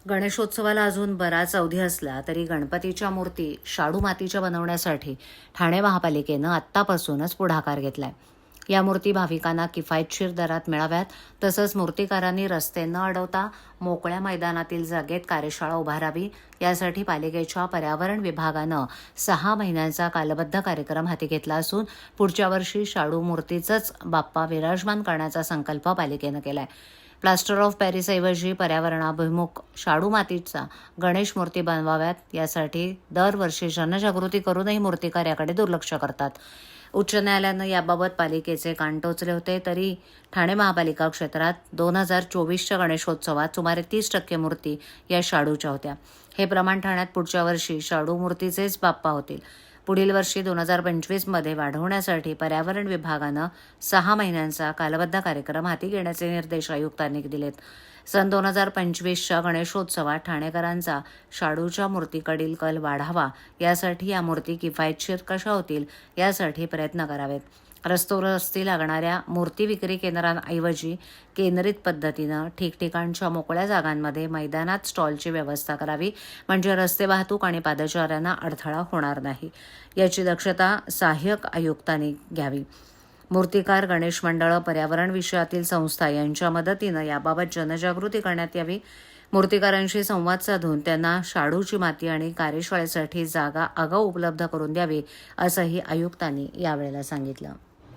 गणेशोत्सवाला अजून बराच अवधी असला तरी गणपतीच्या मूर्ती शाडू मातीच्या बनवण्यासाठी ठाणे महापालिकेनं आत्तापासूनच पुढाकार घेतलाय. या मूर्ती भाविकांना किफायतशीर दरात मिळाव्यात, तसंच मूर्तिकारांनी रस्ते न अडवता मोकळ्या मैदानातील जागेत कार्यशाळा उभारावी, यासाठी पालिकेच्या पर्यावरण विभागानं 6 महिन्यांचा कालबद्ध कार्यक्रम हाती घेतला असून पुढच्या वर्षी शाडू मूर्तीचंच बाप्पा विराजमान करण्याचा संकल्प पालिकेनं केलाय. प्लास्टर ऑफ पॅरिसऐवजी पर्यावरणाभिमुख शाडू मातीचा गणेश मूर्ती बनवाव्यात, यासाठी दरवर्षी जनजागृती करूनही मूर्तिकार याकडे दुर्लक्ष करतात. उच्च न्यायालयानं याबाबत पालिकेचे कान टोचले होते, तरी ठाणे महापालिका क्षेत्रात 2024च्या गणेशोत्सवात सुमारे 30% मूर्ती या शाडूच्या होत्या. हे प्रमाण ठाण्यात पुढच्या वर्षी शाडू मूर्तीचेच बाप्पा होतील. पुढील वर्षी 2025मध्ये वाढवण्यासाठी पर्यावरण विभागानं 6 महिन्यांचा कालबद्ध कार्यक्रम हाती घेण्याचे निर्देश आयुक्तांनी दिलेत. सन 2025च्या गणेशोत्सवात ठाणेकरांचा शाडूच्या मूर्तीकडील कल वाढावा, यासाठी या मूर्ती किफायतशीर कशा होतील यासाठी प्रयत्न करावेत. रस्त्यावरती लागणाऱ्या मूर्ती विक्री केंद्रांऐवजी केंद्रित पद्धतीनं ठिकठिकाणच्या मोकळ्या जागांमध्ये मैदानात स्टॉलची व्यवस्था करावी, म्हणजे रस्ते वाहतूक आणि पादचाऱ्यांना अडथळा होणार नाही, याची दक्षता सहाय्यक आयुक्तांनी घ्यावी. मूर्तिकार, गणेश मंडळं, पर्यावरण विषयातील संस्था यांच्या मदतीनं याबाबत जनजागृती करण्यात यावी. मूर्तिकारांशी संवाद साधून त्यांना शाडूची माती आणि कार्यशाळेसाठी जागा आगाऊ उपलब्ध करून द्यावी, असंही आयुक्तांनी यावेळेला सांगितलं.